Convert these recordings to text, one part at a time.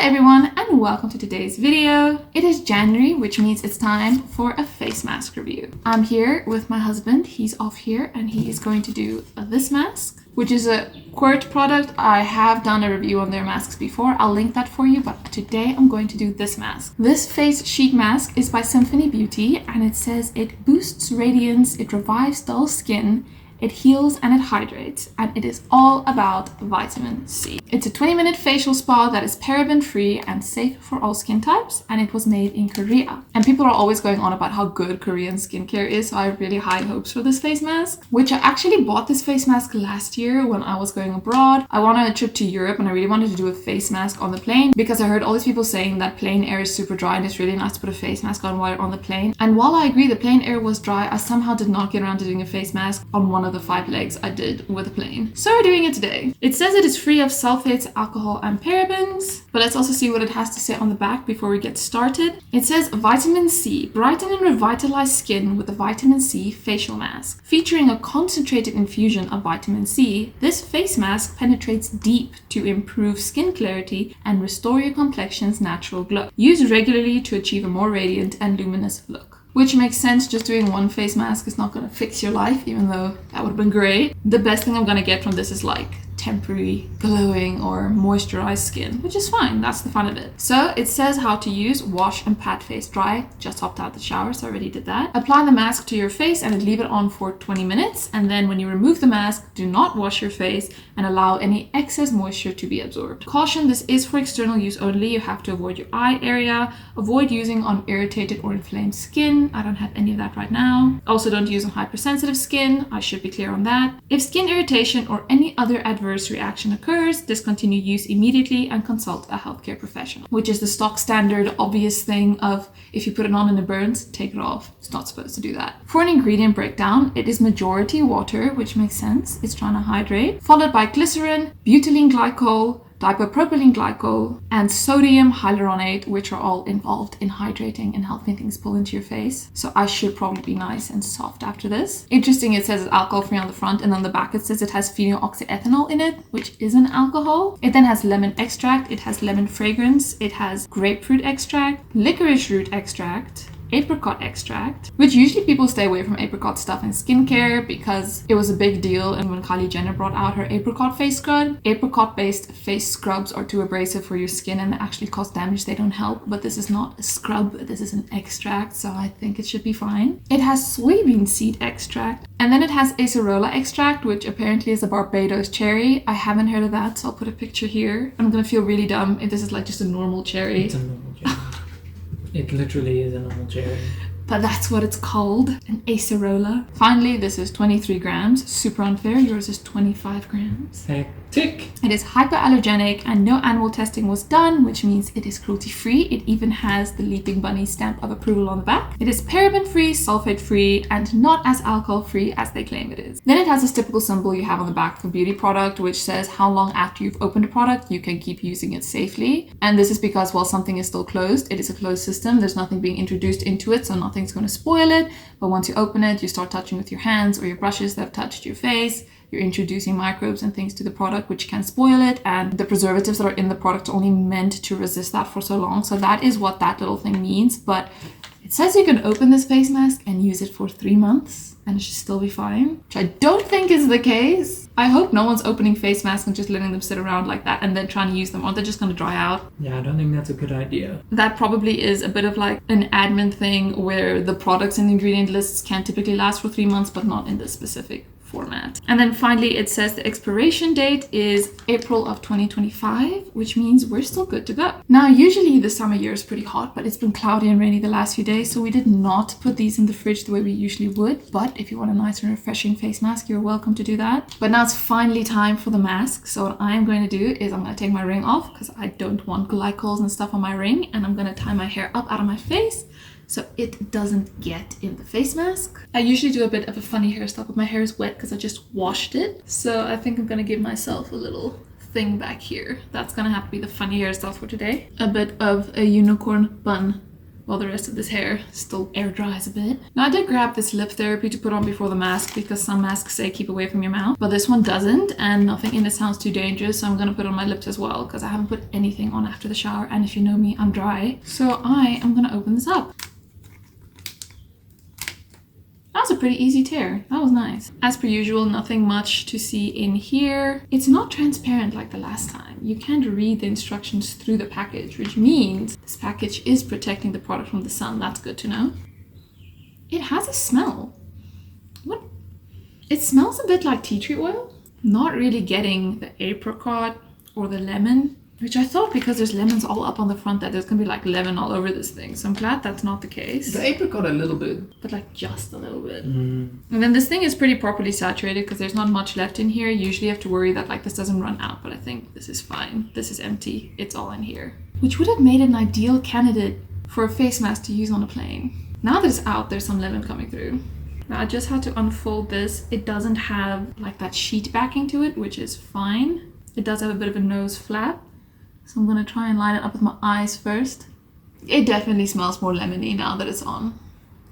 everyone and welcome to today's video. It is January, which means it's time for a face mask review. I'm here with my husband. He's off here and he is going to do this mask, which is a Quirt product. I have done a review on their masks before. I'll link that for you, but today I'm going to do this mask. This face sheet mask is by SYMPHONY Beauty and it says it boosts radiance, it revives dull skin, it heals and it hydrates, and it is all about vitamin C. It's a 20-minute facial spa that is paraben-free and safe for all skin types, and it was made in Korea. And people are always going on about how good Korean skincare is, so I have really high hopes for this face mask, which I actually bought this face mask last year when I was going abroad. I went on a trip to Europe and I really wanted to do a face mask on the plane because I heard all these people saying that plane air is super dry and it's really nice to put a face mask on while you're on the plane. And while I agree the plane air was dry, I somehow did not get around to doing a face mask on one of the 5 legs I did with a plane. So we're doing it today. It says it is free of sulfates, alcohol and parabens, but let's also see what it has to say on the back before we get started. It says vitamin C, brighten and revitalize skin with a vitamin C facial mask. Featuring a concentrated infusion of vitamin C, this face mask penetrates deep to improve skin clarity and restore your complexion's natural glow. Use regularly to achieve a more radiant and luminous look. Which makes sense, just doing one face mask is not going to fix your life, even though that would have been great. The best thing I'm going to get from this is like temporary glowing or moisturized skin, which is fine. That's the fun of it. So it says how to use: wash and pat face dry. Just hopped out the shower, so I already did that. Apply the mask to your face and leave it on for 20 minutes. And then when you remove the mask, do not wash your face and allow any excess moisture to be absorbed. Caution, this is for external use only. You have to avoid your eye area. Avoid using on irritated or inflamed skin. I don't have any of that right now. Also don't use on hypersensitive skin. I should be clear on that. If skin irritation or any other adverse reaction occurs, discontinue use immediately and consult a healthcare professional. Which is the stock standard obvious thing of if you put it on and it burns, take it off. It's not supposed to do that. For an ingredient breakdown, it is majority water, which makes sense. It's trying to hydrate, followed by glycerin, butylene glycol, dipropylene glycol, and sodium hyaluronate, which are all involved in hydrating and helping things pull into your face. So I should probably be nice and soft after this. Interesting, it says it's alcohol-free on the front, and on the back it says it has phenyloctanoethanol in it, which is an alcohol. It then has lemon extract, it has lemon fragrance, it has grapefruit extract, licorice root extract, apricot extract, which usually people stay away from apricot stuff in skincare because it was a big deal. And when Kylie Jenner brought out her apricot face scrub, apricot based face scrubs are too abrasive for your skin and they actually cause damage. They don't help, but this is not a scrub, this is an extract, so I think it should be fine. It has soybean seed extract, and then it has acerola extract, which apparently is a Barbados cherry. I haven't heard of that, so I'll put a picture here. I'm gonna feel really dumb if this is like just a normal cherry. It's a normal cherry. It literally is a normal cherry. But that's what it's called, an acerola. Finally, this is 23 grams. Super unfair, yours is 25 grams. Hectic. It is hypoallergenic and no animal testing was done, which means it is cruelty-free. It even has the Leaping Bunny stamp of approval on the back. It is paraben-free, sulfate-free, and not as alcohol-free as they claim it is. Then it has this typical symbol you have on the back of a beauty product, which says how long after you've opened a product you can keep using it safely. And this is because while something is still closed, it is a closed system. There's nothing being introduced into it, so nothing's going to spoil it. But once you open it, you start touching with your hands or your brushes that have touched your face. You're introducing microbes and things to the product which can spoil it, and the preservatives that are in the product are only meant to resist that for so long. So that is what that little thing means. But it says you can open this face mask and use it for 3 months and it should still be fine, which I don't think is the case. I hope no one's opening face masks and just letting them sit around like that and then trying to use them. Aren't they just going to dry out? Yeah, I don't think that's a good idea. That probably is a bit of like an admin thing where the products in the ingredient lists can typically last for 3 months, but not in this specific format. And then finally it says the expiration date is April of 2025, which means we're still good to go. Now usually this time of year is pretty hot, but it's been cloudy and rainy the last few days, so we did not put these in the fridge the way we usually would. But if you want a nice and refreshing face mask, you're welcome to do that. But now it's finally time for the mask. So what I'm going to do is I'm going to take my ring off because I don't want glycols and stuff on my ring, and I'm going to tie my hair up out of my face so it doesn't get in the face mask. I usually do a bit of a funny hairstyle, but my hair is wet because I just washed it. So I think I'm gonna give myself a little thing back here. That's gonna have to be the funny hairstyle for today. A bit of a unicorn bun while the rest of this hair still air dries a bit. Now I did grab this lip therapy to put on before the mask because some masks say keep away from your mouth, but this one doesn't, and nothing in it sounds too dangerous, so I'm gonna put it on my lips as well because I haven't put anything on after the shower, and if you know me, I'm dry. So I am gonna open this up. That was a pretty easy tear. That was nice. As per usual, nothing much to see in here. It's not transparent like the last time. You can't read the instructions through the package, which means this package is protecting the product from the sun. That's good to know. It has a smell. What? It smells a bit like tea tree oil. Not really getting the apricot or the lemon, which I thought because there's lemons all up on the front that there's gonna be like lemon all over this thing. So I'm glad that's not the case. The apricot a little bit. But like just a little bit. And then this thing is pretty properly saturated because there's not much left in here. Usually you have to worry that like this doesn't run out, but I think this is fine. This is empty. It's all in here. Which would have made it an ideal candidate for a face mask to use on a plane. Now that it's out, there's some lemon coming through. Now I just had to unfold this. It doesn't have like that sheet backing to it, which is fine. It does have a bit of a nose flap. So I'm gonna try and line it up with my eyes first. It definitely smells more lemony now that it's on.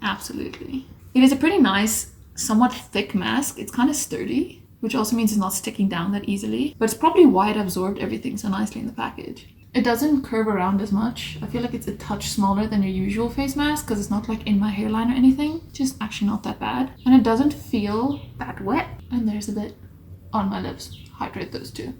Absolutely. It is a pretty nice, somewhat thick mask. It's kind of sturdy, which also means it's not sticking down that easily. But it's probably why it absorbed everything so nicely in the package. It doesn't curve around as much. I feel like it's a touch smaller than your usual face mask because it's not like in my hairline or anything. Just actually not that bad. And it doesn't feel that wet. And there's a bit on my lips. Hydrate those two.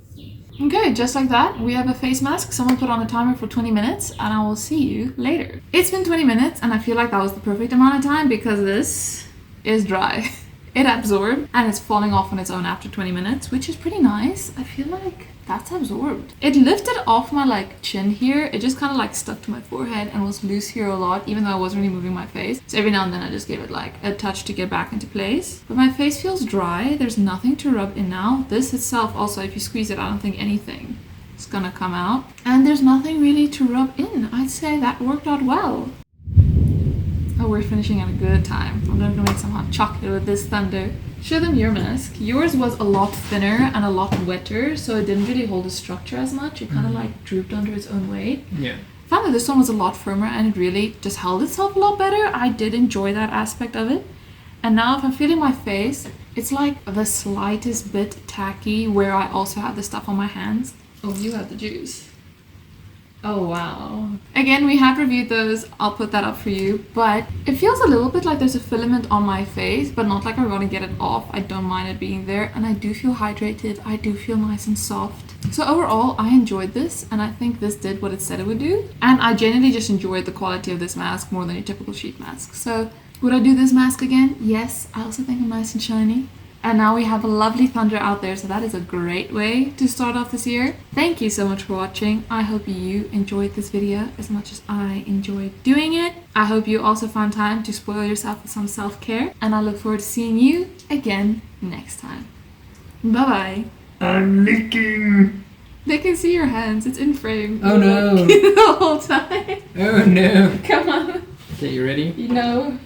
Okay, just like that, we have a face mask. Someone put on a timer for 20 minutes and I will see you later. It's been 20 minutes and I feel like that was the perfect amount of time because this is dry. It absorbed and it's falling off on its own after 20 minutes, which is pretty nice. I feel like that's absorbed. It lifted off my like chin here. It just kind of like stuck to my forehead and was loose here a lot, even though I wasn't really moving my face. So every now and then I just gave it like a touch to get back into place. But my face feels dry. There's nothing to rub in now. This itself also, if you squeeze it, I don't think anything is gonna come out. And there's nothing really to rub in. I'd say that worked out well. Oh, we're finishing at a good time. I'm gonna go make some hot chocolate with this thunder. Show them your mask. Yours was a lot thinner and a lot wetter, so it didn't really hold the structure as much. It kind of like drooped under its own weight. Yeah. I found that this one was a lot firmer and it really just held itself a lot better. I did enjoy that aspect of it. And now if I'm feeling my face, it's like the slightest bit tacky where I also have the stuff on my hands. Oh, you have the juice. Oh, wow. Again, we have reviewed those. I'll put that up for you. But it feels a little bit like there's a filament on my face, but not like I'm going to get it off. I don't mind it being there. And I do feel hydrated. I do feel nice and soft. So overall, I enjoyed this. And I think this did what it said it would do. And I genuinely just enjoyed the quality of this mask more than your typical sheet mask. So would I do this mask again? Yes. I also think I'm nice and shiny. And now we have a lovely thunder out there, so that is a great way to start off this year. Thank you so much for watching. I hope you enjoyed this video as much as I enjoyed doing it. I hope you also found time to spoil yourself with some self-care. And I look forward to seeing you again next time. Bye-bye. I'm licking. They can see your hands. It's in frame. Oh no. The whole time. Oh no. Come on. Okay, you ready? You know.